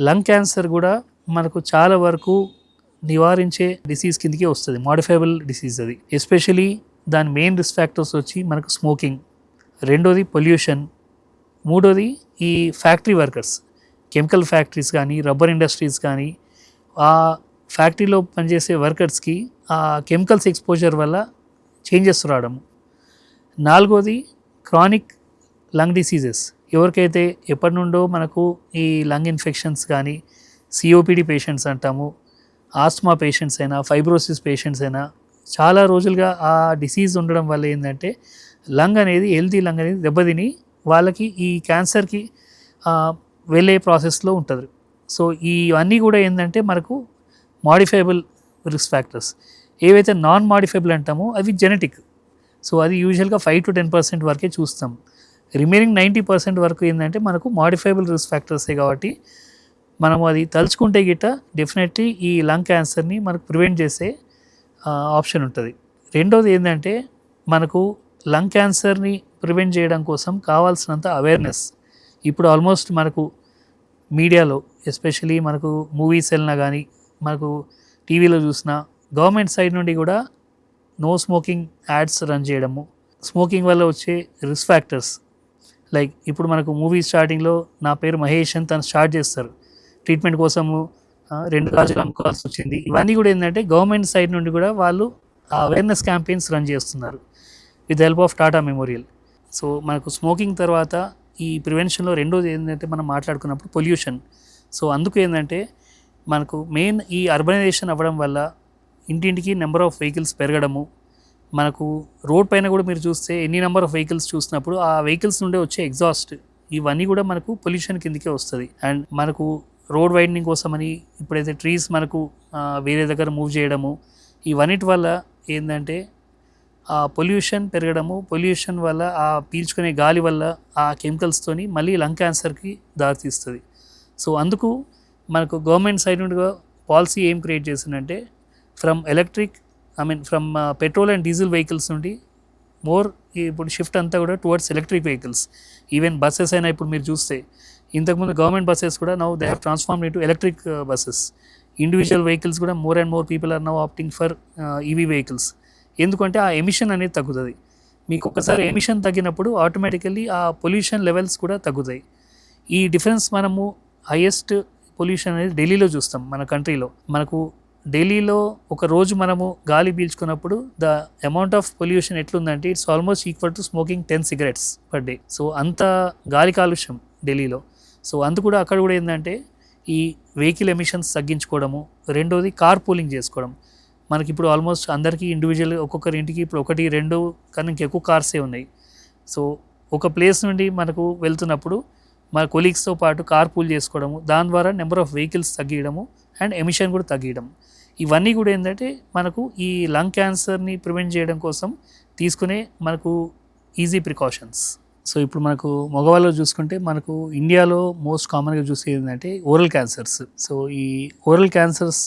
Lung cancer కూడా మనకు చాలా వరకు నివారించే డిసీజ్ కిందకే వస్తుంది, మాడిఫైబుల్ డిసీజ్ అది. ఎస్పెషలీ దాని మెయిన్ రిస్క్ ఫ్యాక్టర్స్ వచ్చి మనకు స్మోకింగ్, రెండోది పొల్యూషన్, మూడోది ఈ ఫ్యాక్టరీ వర్కర్స్, కెమికల్ ఫ్యాక్టరీస్ కానీ రబ్బర్ ఇండస్ట్రీస్ కానీ ఆ ఫ్యాక్టరీలో పనిచేసే వర్కర్స్కి ఆ కెమికల్స్ ఎక్స్పోజర్ వల్ల చేంజెస్ రావడము. నాలుగోది క్రానిక్ లంగ్ డిసీజెస్, ఎవరికైతే ఎప్పటి నుండో మనకు ఈ లంగ్ ఇన్ఫెక్షన్స్ కానీ సిఓపిడి పేషెంట్స్ అంటాము, ఆస్మా పేషెంట్స్ అయినా ఫైబ్రోసిస్ పేషెంట్స్ అయినా చాలా రోజులుగా ఆ డిసీజ్ ఉండడం వల్ల ఏంటంటే లంగ్ అనేది హెల్తీ లంగ్ అనేది దెబ్బతిని వాళ్ళకి ఈ క్యాన్సర్కి వెళ్ళే ప్రాసెస్లో ఉంటుంది. సో ఇవన్నీ కూడా ఏంటంటే మనకు మాడిఫైబుల్ రిస్క్ ఫ్యాక్టర్స్. ఏవైతే నాన్ మాడిఫైబుల్ అంటామో అవి జెనెటిక్. సో అది యూజువల్గా 5 to 10% వరకే చూస్తాం. రిమైనింగ్ 90% వరకు ఏంటంటే మనకు మాడిఫైబుల్ రిస్క్ ఫ్యాక్టర్సే. కాబట్టి మనం అది తలుచుకుంటే గిట్ట డెఫినెట్లీ ఈ లంగ్ క్యాన్సర్ని మనకు ప్రివెంట్ చేసే ఆప్షన్ ఉంటుంది. రెండోది ఏంటంటే మనకు లంగ్ క్యాన్సర్ని ప్రివెంట్ చేయడం కోసం కావాల్సినంత అవేర్నెస్ ఇప్పుడు ఆల్మోస్ట్ మనకు మీడియాలో, ఎస్పెషలీ మనకు మూవీస్ వెళ్ళినా కానీ మనకు టీవీలో చూసినా గవర్నమెంట్ సైడ్ నుండి కూడా నో స్మోకింగ్ యాడ్స్ రన్ చేయడము, స్మోకింగ్ వల్ల వచ్చే రిస్క్ ఫ్యాక్టర్స్ లైక్ ఇప్పుడు మనకు మూవీ స్టార్టింగ్లో నా పేరు మహేష్ అని తను స్టార్ట్ చేస్తారు, ట్రీట్మెంట్ కోసము 2 గాజులు అమ్ముకోవాల్సి వచ్చింది. ఇవన్నీ కూడా ఏంటంటే గవర్నమెంట్ సైడ్ నుండి కూడా వాళ్ళు అవేర్నెస్ క్యాంపెయిన్స్ రన్ చేస్తున్నారు with help of Tata memorial. So మనకు స్మోకింగ్ తర్వాత ఈ ప్రివెన్షన్లో రెండోది ఏంటంటే మనం మాట్లాడుకున్నప్పుడు పొల్యూషన్. సో అందుకు ఏంటంటే మనకు మెయిన్ ఈ అర్బనైజేషన్ అవ్వడం వల్ల ఇంటింటికి నెంబర్ ఆఫ్ వెహికల్స్ పెరగడము, మనకు రోడ్ పైన కూడా మీరు చూస్తే ఎన్ని నెంబర్ ఆఫ్ వెహికల్స్ చూసినప్పుడు ఆ వెహికల్స్ నుండే వచ్చే ఎగ్జాస్ట్ ఇవన్నీ కూడా మనకు పొల్యూషన్ కిందకే వస్తుంది. అండ్ మనకు రోడ్ వైడనింగ్ కోసమని ఇప్పుడైతే ట్రీస్ మనకు వేరే దగ్గర మూవ్ చేయడము, ఇవన్నిటి వల్ల ఏంటంటే ఆ పొల్యూషన్ పెరగడము, పొల్యూషన్ వల్ల ఆ పీల్చుకునే గాలి వల్ల ఆ కెమికల్స్తోని మళ్ళీ లంగ్ క్యాన్సర్కి దారితీస్తుంది. సో అందుకు మనకు గవర్నమెంట్ సైడ్ నుండి పాలసీ ఏం క్రియేట్ చేసిందంటే from petrol and diesel vehicles నుండి ఇప్పుడు షిఫ్ట్ అంతా కూడా towards electric vehicles. Even buses అయినా ఇప్పుడు మీరు చూస్తే ఇంతకుముందు గవర్నమెంట్ బస్సెస్ కూడా now they have transformed into electric buses. Individual vehicles కూడా more and more people are now opting for EV vehicles. ఎందుకంటే ఆ ఎమిషన్ అనేది తగ్గుతుంది. మీకు ఒకసారి ఎమిషన్ తగ్గినప్పుడు ఆటోమేటికల్లీ ఆ పొల్యూషన్ లెవెల్స్ కూడా తగ్గుతాయి. ఈ డిఫరెన్స్ మనము హైయెస్ట్ పొల్యూషన్ అనేది ఢిల్లీలో చూస్తాం మన కంట్రీలో. మనకు ఢిల్లీలో ఒక రోజు మనము గాలి పీల్చుకున్నప్పుడు ద అమౌంట్ ఆఫ్ పొల్యూషన్ ఎట్లుందంటే it's almost equal to smoking 10 cigarettes per day. So అంత గాలి కాలుష్యం ఢిల్లీలో. సో అందు కూడా అక్కడ కూడా ఏంటంటే ఈ వెహికల్ ఎమిషన్స్ తగ్గించుకోవడము, రెండోది కార్ పూలింగ్ చేసుకోవడం. మనకి ఇప్పుడు ఆల్మోస్ట్ అందరికీ ఇండివిజువల్ ఒక్కొక్కరి ఇంటికి ఇప్పుడు 1, 2 కన్నా ఇంకెక్కువ కార్సే ఉన్నాయి. సో ఒక ప్లేస్ నుండి మనకు వెళ్తున్నప్పుడు మన కొలీగ్స్తో పాటు కార్ పూల్ చేసుకోవడము, దాని ద్వారా నెంబర్ ఆఫ్ వెహికల్స్ తగ్గించడము అండ్ ఎమిషన్ కూడా తగ్గించడం, ఇవన్నీ కూడా ఏంటంటే మనకు ఈ లంగ్ క్యాన్సర్ని ప్రివెంట్ చేయడం కోసం తీసుకునే మనకు ఈజీ ప్రికాషన్స్. సో ఇప్పుడు మనకు మగవాళ్ళు చూసుకుంటే మనకు ఇండియాలో మోస్ట్ కామన్గా చూసేది ఏంటంటే ఓరల్ క్యాన్సర్స్. సో ఈ ఓరల్ క్యాన్సర్స్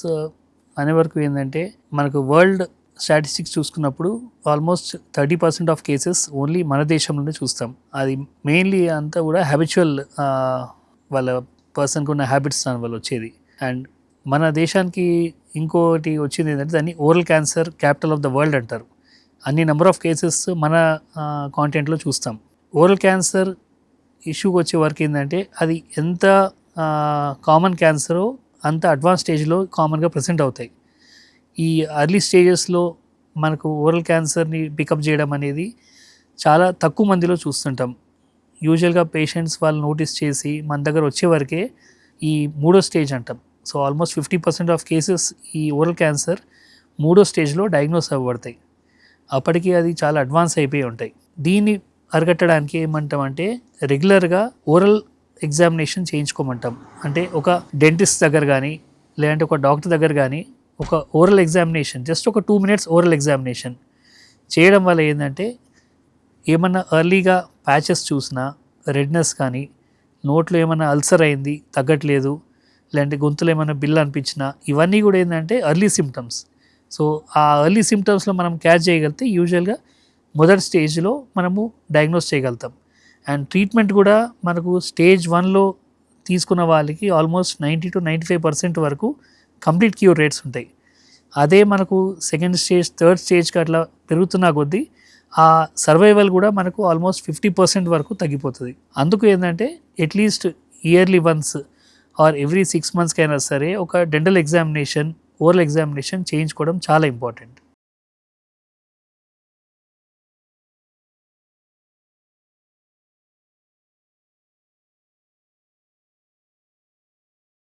అనే వరకు ఏంటంటే మనకు వరల్డ్ స్టాటిస్టిక్స్ చూసుకున్నప్పుడు ఆల్మోస్ట్ 30% ఆఫ్ కేసెస్ ఓన్లీ మన దేశంలోనే చూస్తాం. అది మెయిన్లీ అంతా కూడా హ్యాబిచువల్ వాళ్ళ పర్సన్కి ఉన్న హ్యాబిట్స్ దాని వల్ల వచ్చేది. అండ్ మన దేశానికి ఇంకోటి వచ్చింది ఏంటంటే దాన్ని oral cancer capital of the world అంటారు. అన్ని నెంబర్ ఆఫ్ కేసెస్ మన కాంటెంట్లో చూస్తాం. ఓరల్ క్యాన్సర్ ఇష్యూకి వచ్చే వరకు ఏంటంటే అది ఎంత కామన్ క్యాన్సరో అంత అడ్వాన్స్ స్టేజ్లో కామన్గా ప్రెసెంట్ అవుతాయి. ఈ అర్లీ స్టేజెస్లో మనకు ఓరల్ క్యాన్సర్ని పికప్ చేయడం అనేది చాలా తక్కువ మందిలో చూస్తుంటాం. యూజువల్గా పేషెంట్స్ వాళ్ళు నోటీస్ చేసి మన దగ్గర వచ్చే వరకే ఈ 3వ స్టేజ్ అంటాం. సో ఆల్మోస్ట్ 50% ఆఫ్ కేసెస్ ఈ ఓరల్ క్యాన్సర్ 3వ స్టేజ్లో డయాగ్నోస్ అవ్వబడతాయి. అప్పటికి అది చాలా అడ్వాన్స్ అయిపోయి ఉంటాయి. దీన్ని అరికట్టడానికి ఏమంటామంటే రెగ్యులర్గా ఓరల్ ఎగ్జామినేషన్ చేయించుకోమంటాం. అంటే ఒక డెంటిస్ట్ దగ్గర కానీ లేదంటే ఒక డాక్టర్ దగ్గర కానీ ఒక ఓరల్ ఎగ్జామినేషన్, జస్ట్ ఒక 2 minutes ఓరల్ ఎగ్జామినేషన్ చేయడం వల్ల ఏంటంటే ఏమన్నా ఎర్లీగా ప్యాచెస్ చూసినా, రెడ్నెస్ కానీ, నోట్లో ఏమన్నా అల్సర్ అయింది తగ్గట్లేదు, లేదంటే గొంతులో ఏమైనా బిల్ అనిపించినా, ఇవన్నీ కూడా ఏంటంటే ఎర్లీ సిమ్టమ్స్. సో ఆ ఎర్లీ సిమ్టమ్స్లో మనం క్యాచ్ చేయగలిగితే యూజువల్గా మొదటి స్టేజ్లో మనము డయాగ్నోస్ చేయగలుగుతాం. అండ్ ట్రీట్మెంట్ కూడా మనకు స్టేజ్ 1లో తీసుకున్న వాళ్ళకి ఆల్మోస్ట్ 90-95% వరకు కంప్లీట్ క్యూర్ రేట్స్ ఉంటాయి. అదే మనకు సెకండ్ స్టేజ్, థర్డ్ స్టేజ్కి అట్లా పెరుగుతున్న కొద్దీ ఆ సర్వైవల్ కూడా మనకు ఆల్మోస్ట్ 50% వరకు తగ్గిపోతుంది. అందుకు ఏంటంటే at least yearly once or every 6 months అయినా సరే ఒక డెంటల్ ఎగ్జామినేషన్, ఓరల్ ఎగ్జామినేషన్ చేయించుకోవడం చాలా ఇంపార్టెంట్.